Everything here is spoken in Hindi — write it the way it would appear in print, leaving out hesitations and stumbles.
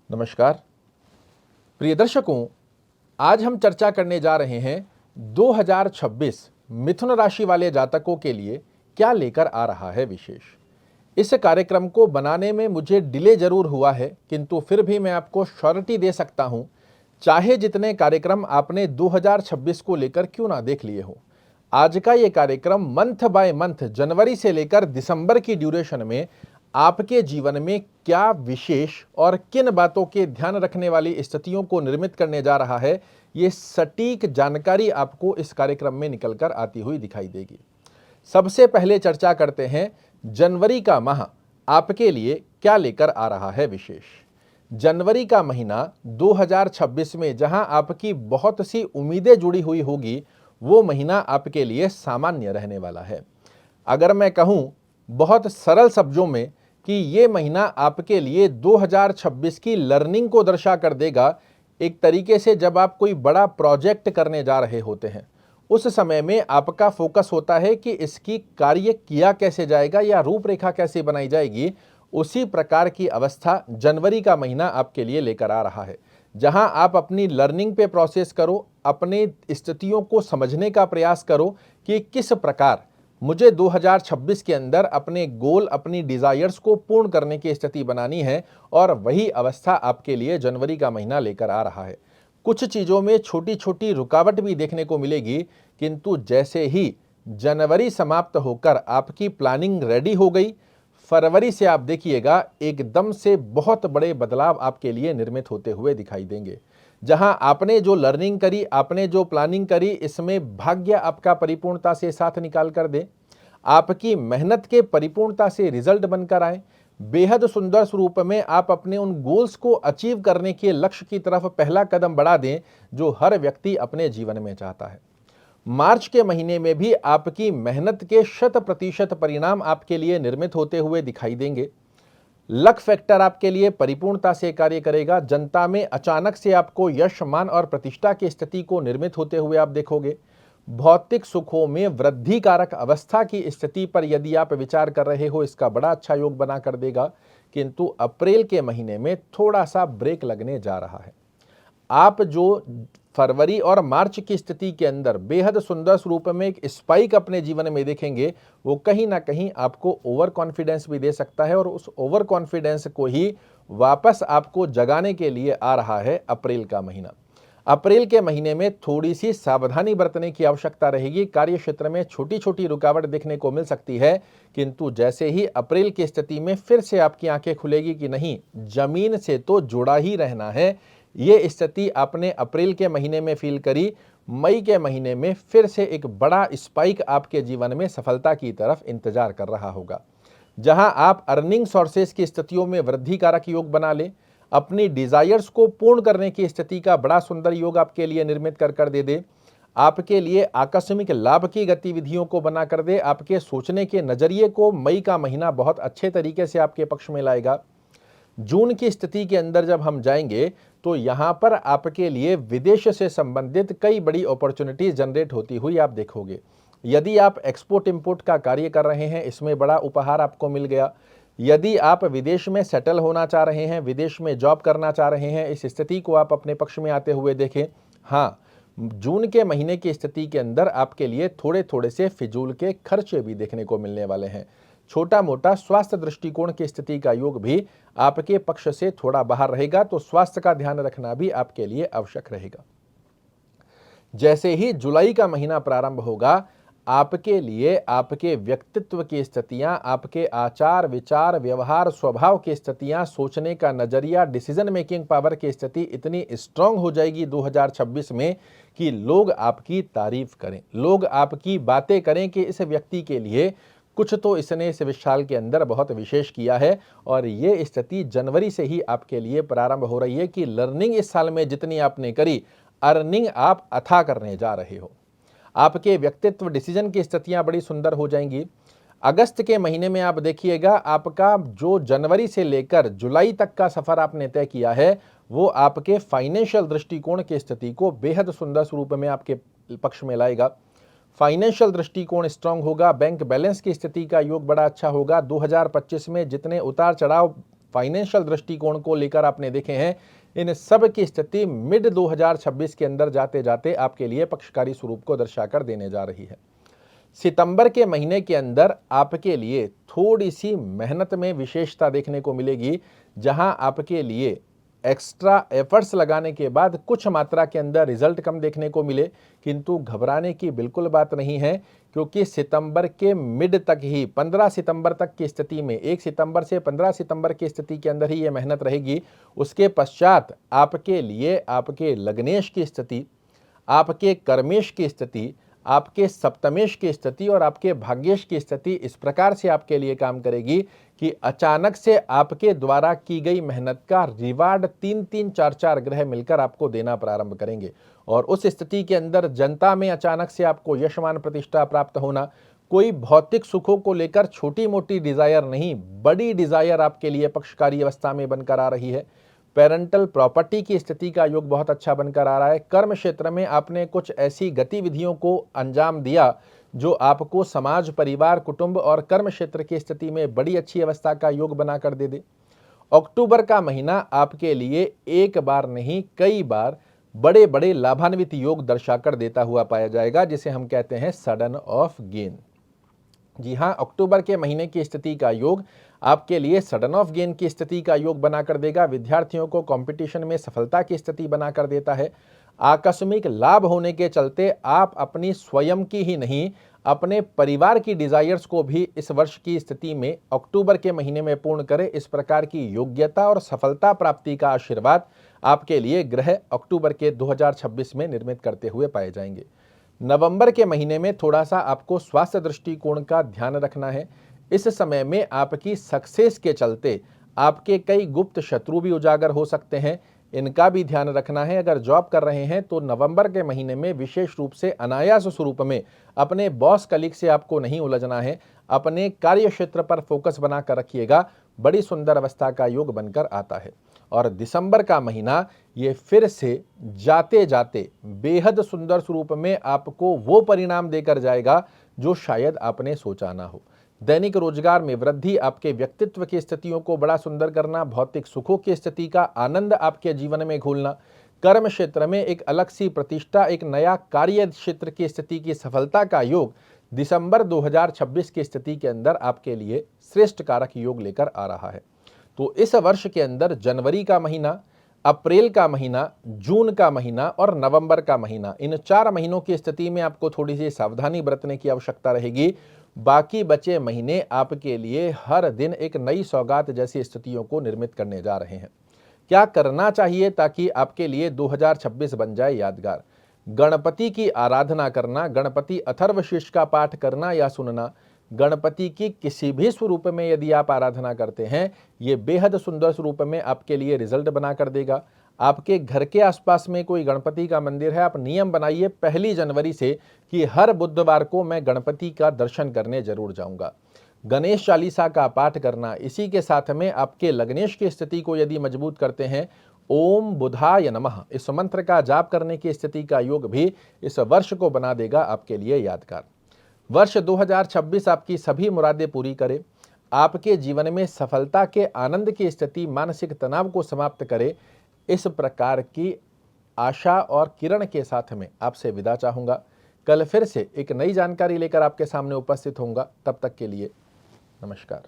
नमस्कार प्रिय दर्शकों, आज हम चर्चा करने जा रहे हैं 2026 मिथुन राशि वाले जातकों के लिए क्या लेकर आ रहा है विशेष। इस कार्यक्रम को बनाने में मुझे डिले जरूर हुआ है, किंतु फिर भी मैं आपको श्योरिटी दे सकता हूं, चाहे जितने कार्यक्रम आपने 2026 को लेकर क्यों ना देख लिए हो, आज का ये कार्यक्रम मंथ बाय मंथ जनवरी से लेकर दिसंबर की ड्यूरेशन में आपके जीवन में क्या विशेष और किन बातों के ध्यान रखने वाली स्थितियों को निर्मित करने जा रहा है, ये सटीक जानकारी आपको इस कार्यक्रम में निकलकर आती हुई दिखाई देगी। सबसे पहले चर्चा करते हैं जनवरी का माह आपके लिए क्या लेकर आ रहा है विशेष। जनवरी का महीना 2026 में जहां आपकी बहुत सी उम्मीदें जुड़ी हुई होगी, वो महीना आपके लिए सामान्य रहने वाला है। अगर मैं कहूं बहुत सरल शब्दों में कि ये महीना आपके लिए 2026 की लर्निंग को दर्शा कर देगा। एक तरीके से जब आप कोई बड़ा प्रोजेक्ट करने जा रहे होते हैं, उस समय में आपका फोकस होता है कि इसकी कार्य किया कैसे जाएगा या रूपरेखा कैसे बनाई जाएगी। उसी प्रकार की अवस्था जनवरी का महीना आपके लिए लेकर आ रहा है, जहां आप अपनी लर्निंग पे प्रोसेस करो, अपने स्थितियों को समझने का प्रयास करो कि किस प्रकार मुझे 2026 के अंदर अपने गोल, अपनी डिजायर्स को पूर्ण करने की स्थिति बनानी है, और वही अवस्था आपके लिए जनवरी का महीना लेकर आ रहा है। कुछ चीजों में छोटी छोटी रुकावट भी देखने को मिलेगी, किंतु जैसे ही जनवरी समाप्त होकर आपकी प्लानिंग रेडी हो गई, फरवरी से आप देखिएगा एकदम से बहुत बड़े बदलाव आपके लिए निर्मित होते हुए दिखाई देंगे। जहां आपने जो लर्निंग करी, आपने जो प्लानिंग करी, इसमें भाग्य आपका परिपूर्णता से साथ निकाल कर दे, आपकी मेहनत के परिपूर्णता से रिजल्ट बनकर आए, बेहद सुंदर स्वरूप में आप अपने उन गोल्स को अचीव करने के लक्ष्य की तरफ पहला कदम बढ़ा दें, जो हर व्यक्ति अपने जीवन में चाहता है। मार्च के महीने में भी आपकी मेहनत के 100% परिणाम आपके लिए निर्मित होते हुए दिखाई देंगे। लक फैक्टर आपके लिए परिपूर्णता से कार्य करेगा। जनता में अचानक से आपको यश, मान और प्रतिष्ठा की स्थिति को निर्मित होते हुए आप देखोगे। भौतिक सुखों में वृद्धि कारक अवस्था की स्थिति पर यदि आप विचार कर रहे हो, इसका बड़ा अच्छा योग बना कर देगा। किंतु अप्रैल के महीने में थोड़ा सा ब्रेक लगने जा रहा है। आप जो फरवरी और मार्च की स्थिति के अंदर बेहद सुंदर स्वरूप में एक स्पाइक अपने जीवन में देखेंगे, वो कहीं ना कहीं आपको ओवर कॉन्फिडेंस भी दे सकता है, और उस ओवर कॉन्फिडेंस को ही वापस आपको जगाने के लिए आ रहा है अप्रैल का महीना। अप्रैल के महीने में थोड़ी सी सावधानी बरतने की आवश्यकता रहेगी। कार्य क्षेत्र में छोटी छोटी रुकावट देखने को मिल सकती है, किंतु जैसे ही अप्रैल की स्थिति में फिर से आपकी आंखें खुलेगी कि नहीं, जमीन से तो जुड़ा ही रहना है। ये स्थिति आपने अप्रैल के महीने में फील करी, मई के महीने में फिर से एक बड़ा स्पाइक आपके जीवन में सफलता की तरफ इंतजार कर रहा होगा, जहां आप अर्निंग सोर्सेस की स्थितियों में वृद्धि कारक योग बना ले, अपनी डिजायर्स को पूर्ण करने की स्थिति का बड़ा सुंदर योग आपके लिए निर्मित कर दे, आपके लिए आकस्मिक लाभ की गतिविधियों को बना कर दे, आपके सोचने के नजरिए को मई का महीना बहुत अच्छे तरीके से आपके पक्ष में लाएगा। जून की स्थिति के अंदर जब हम जाएंगे, तो यहां पर आपके लिए विदेश से संबंधित कई बड़ी अपॉर्चुनिटीज जनरेट होती हुई आप देखोगे। यदि आप एक्सपोर्ट इंपोर्ट का कार्य कर रहे हैं, इसमें बड़ा उपहार आपको मिल गया। यदि आप विदेश में सेटल होना चाह रहे हैं, विदेश में जॉब करना चाह रहे हैं, इस स्थिति को आप अपने पक्ष में आते हुए देखें। हाँ, जून के महीने की स्थिति के अंदर आपके लिए थोड़े थोड़े से फिजूल के खर्चे भी देखने को मिलने वाले हैं। छोटा मोटा स्वास्थ्य दृष्टिकोण की स्थिति का योग भी आपके पक्ष से थोड़ा बाहर रहेगा, तो स्वास्थ्य का ध्यान रखना भी आपके लिए आवश्यक रहेगा। जैसे ही जुलाई का महीना प्रारंभ होगा, आपके लिए आपके व्यक्तित्व की स्थितियां, आपके आचार विचार व्यवहार स्वभाव की स्थितियां, सोचने का नजरिया, डिसीजन मेकिंग पावर की स्थिति इतनी स्ट्रांग हो जाएगी 2026 में कि लोग आपकी तारीफ करें, लोग आपकी बातें करें कि इस व्यक्ति के लिए कुछ तो इसने इस विशाल के अंदर बहुत विशेष किया है। और ये स्थिति जनवरी से ही आपके लिए प्रारंभ हो रही है कि लर्निंग इस साल में जितनी आपने करी, अर्निंग आप अथा करने जा रहे हो। आपके व्यक्तित्व डिसीजन की स्थितियां बड़ी सुंदर हो जाएंगी। अगस्त के महीने में आप देखिएगा, आपका जो जनवरी से लेकर जुलाई तक का सफर आपने तय किया है, वो आपके फाइनेंशियल दृष्टिकोण की स्थिति को बेहद सुंदर स्वरूप में आपके पक्ष में लाएगा। फाइनेंशियल दृष्टिकोण स्ट्रांग होगा, बैंक बैलेंस की स्थिति का योग बड़ा अच्छा होगा। 2025 में जितने उतार चढ़ाव फाइनेंशियल दृष्टिकोण को लेकर आपने देखे हैं, इन सब की स्थिति मिड 2026 के अंदर जाते जाते आपके लिए पक्षकारी स्वरूप को दर्शाकर देने जा रही है। सितंबर के महीने के अंदर आपके लिए थोड़ी सी मेहनत में विशेषता देखने को मिलेगी, जहां आपके लिए एक्स्ट्रा एफर्ट्स लगाने के बाद कुछ मात्रा के अंदर रिजल्ट कम देखने को मिले, किंतु घबराने की बिल्कुल बात नहीं है, क्योंकि सितंबर के मिड तक ही 15 सितंबर तक की स्थिति में 1 सितंबर से 15 सितंबर की स्थिति के अंदर ही ये मेहनत रहेगी। उसके पश्चात आपके लिए आपके लग्नेश की स्थिति, आपके कर्मेश की स्थिति, आपके सप्तमेश की स्थिति और आपके भाग्येश की स्थिति इस प्रकार से आपके लिए काम करेगी कि अचानक से आपके द्वारा की गई मेहनत का रिवार्ड 3-3, 4-4 ग्रह मिलकर आपको देना प्रारंभ करेंगे। और उस स्थिति के अंदर जनता में अचानक से आपको यशमान प्रतिष्ठा प्राप्त होना, कोई भौतिक सुखों को लेकर छोटी मोटी डिजायर नहीं, बड़ी डिजायर आपके लिए पक्षकारी अवस्था में बनकर आ रही है। पेरेंटल प्रॉपर्टी की स्थिति का योग बहुत अच्छा बनकर आ रहा है। कर्म क्षेत्र में आपने कुछ ऐसी गतिविधियों को अंजाम दिया जो आपको समाज, परिवार, कुटुंब और कर्म क्षेत्र की स्थिति में बड़ी अच्छी अवस्था का योग बनाकर दे दे। अक्टूबर का महीना आपके लिए एक बार नहीं कई बार बड़े बड़े लाभान्वित योग दर्शाकर देता हुआ पाया जाएगा, जिसे हम कहते हैं सडन ऑफ गेन। जी हाँ, अक्टूबर के महीने की स्थिति का योग आपके लिए सडन ऑफ गेन की स्थिति का योग बनाकर देगा। विद्यार्थियों को कंपटीशन में सफलता की स्थिति बनाकर देता है। आकस्मिक लाभ होने के चलते आप अपनी स्वयं की ही नहीं, अपने परिवार की डिजायर्स को भी इस वर्ष की स्थिति में अक्टूबर के महीने में पूर्ण करें। इस प्रकार की योग्यता और सफलता प्राप्ति का आशीर्वाद आपके लिए ग्रह अक्टूबर के 2026 में निर्मित करते हुए पाए जाएंगे। नवंबर के महीने में थोड़ा सा आपको स्वास्थ्य दृष्टिकोण का ध्यान रखना है। इस समय में आपकी सक्सेस के चलते आपके कई गुप्त शत्रु भी उजागर हो सकते हैं, इनका भी ध्यान रखना है। अगर जॉब कर रहे हैं तो नवंबर के महीने में विशेष रूप से अनायास स्वरूप में अपने बॉस कलीग से आपको नहीं उलझना है, अपने कार्य क्षेत्र पर फोकस बनाकर रखिएगा। बड़ी सुंदर अवस्था का योग बनकर आता है। और दिसंबर का महीना ये फिर से जाते जाते बेहद सुंदर स्वरूप में आपको वो परिणाम देकर जाएगा जो शायद आपने सोचा ना हो। दैनिक रोजगार में वृद्धि, आपके व्यक्तित्व की स्थितियों को बड़ा सुंदर करना, भौतिक सुखों की स्थिति का आनंद आपके जीवन में घोलना, कर्म क्षेत्र में एक अलग सी प्रतिष्ठा, एक नया कार्य क्षेत्र की स्थिति की सफलता का योग दिसंबर 2026 की स्थिति के अंदर आपके लिए श्रेष्ठ कारक योग लेकर आ रहा है। तो इस वर्ष के अंदर जनवरी का महीना, अप्रैल का महीना, जून का महीना और नवंबर का महीना, इन 4 महीनों की स्थिति में आपको थोड़ी सी सावधानी बरतने की आवश्यकता रहेगी। बाकी बचे महीने आपके लिए हर दिन एक नई सौगात जैसी स्थितियों को निर्मित करने जा रहे हैं। क्या करना चाहिए ताकि आपके लिए 2026 बन जाए यादगार? गणपति की आराधना करना, गणपति अथर्वशीर्ष का पाठ करना या सुनना, गणपति की किसी भी स्वरूप में यदि आप आराधना करते हैं, ये बेहद सुंदर स्वरूप में आपके लिए रिजल्ट बनाकर देगा। आपके घर के आसपास में कोई गणपति का मंदिर है, आप नियम बनाइए 1 जनवरी से कि हर बुधवार को मैं गणपति का दर्शन करने जरूर जाऊंगा। गणेश चालीसा का पाठ करना, इसी के साथ में आपके लग्नेश की स्थिति को यदि मजबूत करते हैं, ओम बुधाय नमः इस मंत्र का जाप करने की स्थिति का योग भी इस वर्ष को बना देगा आपके लिए यादगार। वर्ष 2026 आपकी सभी मुरादें पूरी करे, आपके जीवन में सफलता के आनंद की स्थिति, मानसिक तनाव को समाप्त करे। इस प्रकार की आशा और किरण के साथ में आपसे विदा चाहूंगा। कल फिर से एक नई जानकारी लेकर आपके सामने उपस्थित होऊंगा। तब तक के लिए नमस्कार।